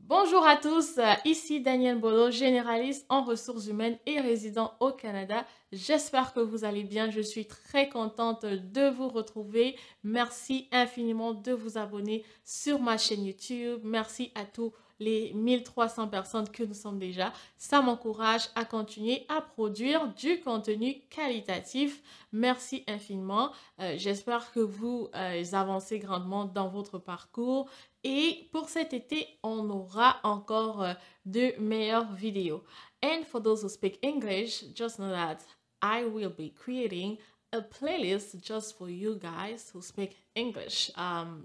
Bonjour à tous, ici Daniel Bolo, généraliste en ressources humaines et résident au Canada. J'espère que vous allez bien. Je suis très contente de vous retrouver. Merci infiniment de vous abonner sur ma chaîne YouTube. Merci à tous les 1300 personnes que nous sommes déjà. Ça m'encourage à continuer à produire du contenu qualitatif. Merci infiniment. J'espère que vous avancez grandement dans votre parcours. Et pour cet été, on aura encore de meilleures vidéos. And for those who speak English, just know that I will be creating a playlist just for you guys who speak English.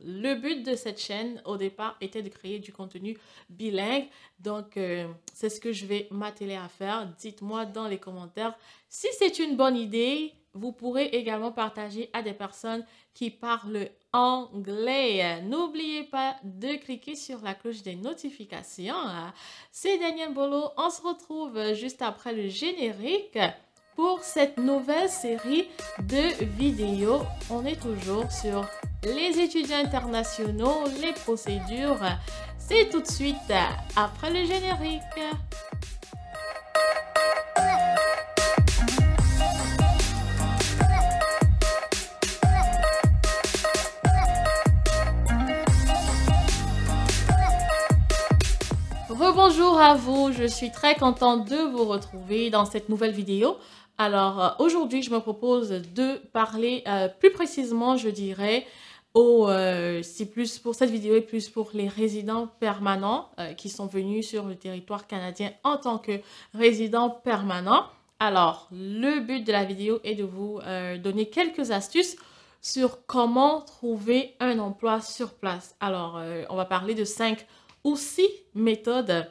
Le but de cette chaîne, au départ, était de créer du contenu bilingue. Donc, c'est ce que je vais m'atteler à faire. Dites-moi dans les commentaires si c'est une bonne idée. Vous pourrez également partager à des personnes qui parlent anglais. N'oubliez pas de cliquer sur la cloche des notifications. C'est Daniel Bolo. On se retrouve juste après le générique pour cette nouvelle série de vidéos. On est toujours sur les étudiants internationaux, les procédures. C'est tout de suite après le générique. Rebonjour à vous, je suis très contente de vous retrouver dans cette nouvelle vidéo. Alors aujourd'hui, je me propose de parler plus précisément, je dirais, c'est plus pour cette vidéo et plus pour les résidents permanents qui sont venus sur le territoire canadien en tant que résidents permanents. Alors, le but de la vidéo est de vous donner quelques astuces sur comment trouver un emploi sur place. Alors, on va parler de 5 ou 6 méthodes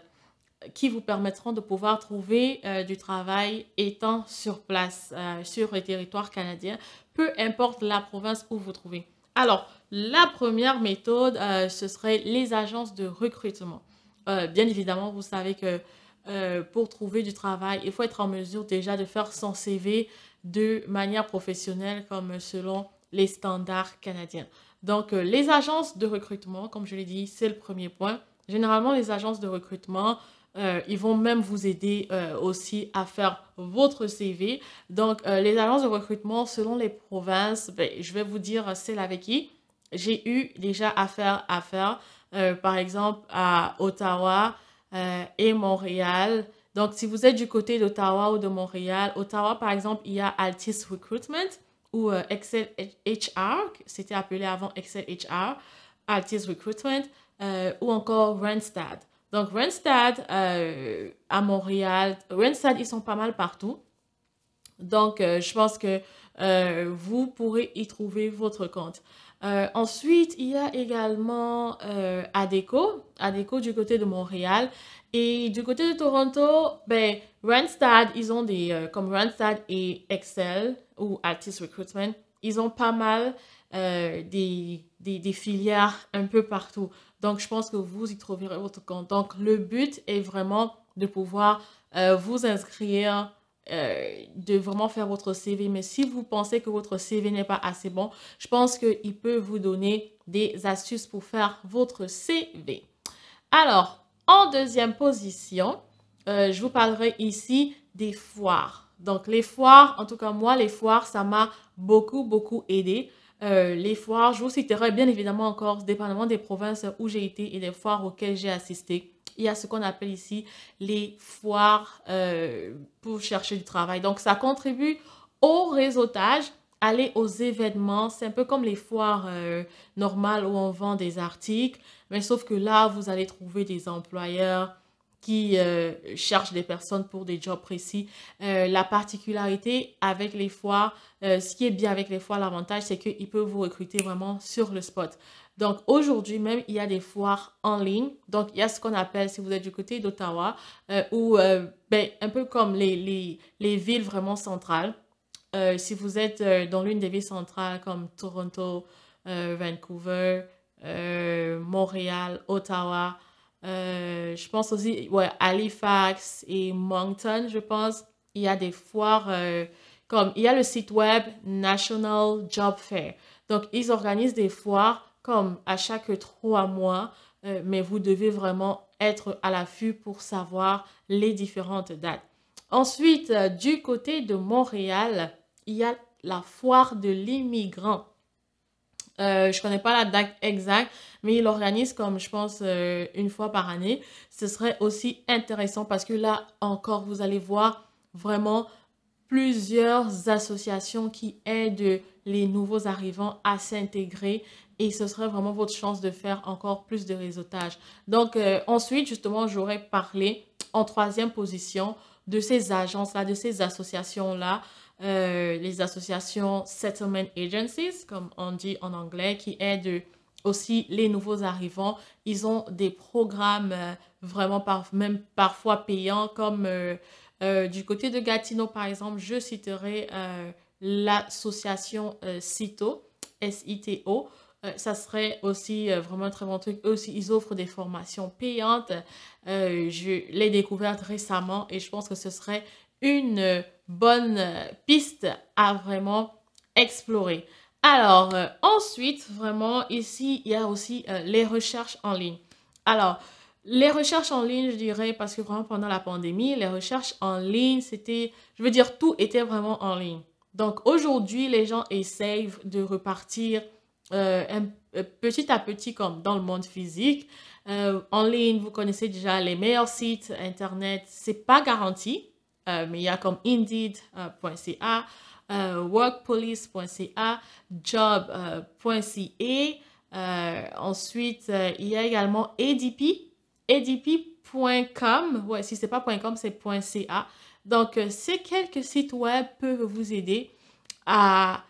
qui vous permettront de pouvoir trouver du travail étant sur place, sur le territoire canadien, peu importe la province où vous trouvez. Alors, la première méthode, ce serait les agences de recrutement. Bien évidemment, vous savez que pour trouver du travail, il faut être en mesure déjà de faire son CV de manière professionnelle comme selon les standards canadiens. Donc, les agences de recrutement, comme je l'ai dit, c'est le premier point. Généralement, les agences de recrutement, ils vont même vous aider aussi à faire votre CV. Donc, les agences de recrutement, selon les provinces, ben, je vais vous dire celle avec qui j'ai eu déjà affaire à faire. Par exemple, à Ottawa et Montréal. Donc, si vous êtes du côté d'Ottawa ou de Montréal, Ottawa, par exemple, il y a Altis Recruitment ou Excel HR, c'était appelé avant Excel HR, Altis Recruitment, ou encore Randstad. Donc, Randstad à Montréal, Randstad, ils sont pas mal partout. Donc, je pense que vous pourrez y trouver votre compte. Ensuite, il y a également ADECO, ADECO du côté de Montréal. Et du côté de Toronto, ben, Randstad, ils ont des, comme Randstad et Excel ou Altis Recruitment, ils ont pas mal des filières un peu partout. Donc, je pense que vous y trouverez votre compte. Donc, le but est vraiment de pouvoir vous inscrire, de vraiment faire votre CV. Mais si vous pensez que votre CV n'est pas assez bon, je pense qu'il peut vous donner des astuces pour faire votre CV. Alors, en deuxième position, je vous parlerai ici des foires. Donc, les foires, en tout cas moi, les foires, ça m'a beaucoup aidé. Les foires, je vous citerai bien évidemment encore, dépendamment des provinces où j'ai été et des foires auxquelles j'ai assisté. Il y a ce qu'on appelle ici les foires pour chercher du travail. Donc, ça contribue au réseautage, aller aux événements. C'est un peu comme les foires normales où on vend des articles, mais sauf que là, vous allez trouver des employeurs qui cherchent des personnes pour des jobs précis. La particularité avec les foires, ce qui est bien avec les foires, l'avantage, c'est qu'ils peuvent vous recruter vraiment sur le spot. Donc, aujourd'hui même, il y a des foires en ligne. Donc, il y a ce qu'on appelle, si vous êtes du côté d'Ottawa, ou ben, un peu comme les villes vraiment centrales. Si vous êtes dans l'une des villes centrales comme Toronto, Vancouver, Montréal, Ottawa, je pense aussi, ouais, Halifax et Moncton, je pense. Il y a des foires comme, il y a le site web National Job Fair. Donc, ils organisent des foires comme à chaque 3 mois mais vous devez vraiment être à l'affût pour savoir les différentes dates. Ensuite, du côté de Montréal, il y a la foire de l'immigrant. Je connais pas la date exacte, mais il organise comme je pense une fois par année. Ce serait aussi intéressant parce que là encore, vous allez voir vraiment plusieurs associations qui aident les nouveaux arrivants à s'intégrer et ce serait vraiment votre chance de faire encore plus de réseautage. Donc ensuite, justement, j'aurais parlé en troisième position de ces agences-là, de ces associations-là, les associations Settlement Agencies, comme on dit en anglais, qui aident aussi les nouveaux arrivants. Ils ont des programmes vraiment même parfois payants, comme du côté de Gatineau, par exemple, je citerai l'association CITO, S-I-T-O. Ça serait aussi vraiment un très bon truc. Eux aussi, ils offrent des formations payantes. Je l'ai découverte récemment et je pense que ce serait une bonne piste à vraiment explorer. Alors, ensuite, vraiment, ici, il y a aussi les recherches en ligne. Alors, les recherches en ligne, je dirais, parce que vraiment pendant la pandémie, les recherches en ligne, c'était, je veux dire, tout était vraiment en ligne. Donc, aujourd'hui, les gens essayent de repartir petit à petit comme dans le monde physique. En ligne, vous connaissez déjà les meilleurs sites Internet. C'est pas garanti, mais il y a comme Indeed.ca, workpolice.ca, job.ca. Ensuite, il y a également ADP.com. Ouais, si c'est pas .com, c'est .ca. Donc, ces quelques sites web peuvent vous aider à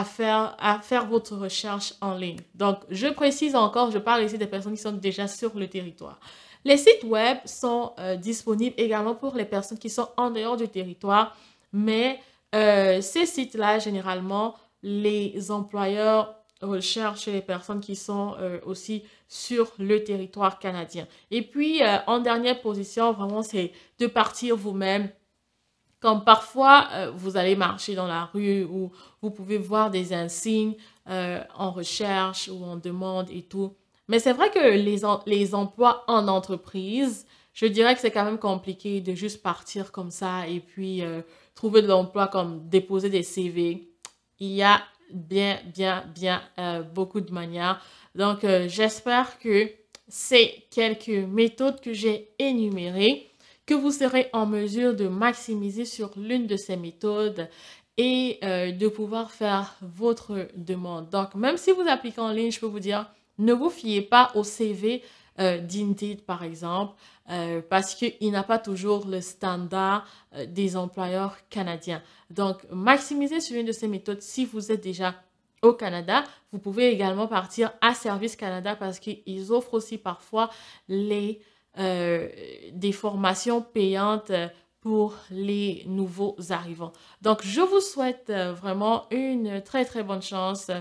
faire votre recherche en ligne. Donc, je précise encore, je parle ici des personnes qui sont déjà sur le territoire. Les sites web sont disponibles également pour les personnes qui sont en dehors du territoire, mais ces sites-là, généralement, les employeurs recherchent les personnes qui sont aussi sur le territoire canadien. Et puis, en dernière position, vraiment, c'est de partir vous-même. Comme parfois, vous allez marcher dans la rue ou vous pouvez voir des insignes en recherche ou en demande et tout. Mais c'est vrai que les emplois en entreprise, je dirais que c'est quand même compliqué de juste partir comme ça et puis trouver de l'emploi comme déposer des CV. Il y a bien beaucoup de manières. Donc, j'espère que ces quelques méthodes que j'ai énumérées, que vous serez en mesure de maximiser sur l'une de ces méthodes et de pouvoir faire votre demande. Donc, même si vous appliquez en ligne, je peux vous dire, ne vous fiez pas au CV d'Indeed, par exemple, parce qu'il n'a pas toujours le standard des employeurs canadiens. Donc, maximisez sur une de ces méthodes si vous êtes déjà au Canada. Vous pouvez également partir à Service Canada parce qu'ils offrent aussi parfois des formations payantes pour les nouveaux arrivants. Donc, je vous souhaite vraiment une très bonne chance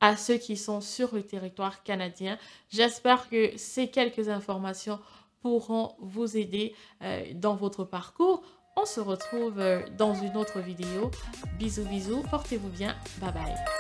à ceux qui sont sur le territoire canadien. J'espère que ces quelques informations pourront vous aider dans votre parcours. On se retrouve dans une autre vidéo. Bisous, portez-vous bien. Bye bye.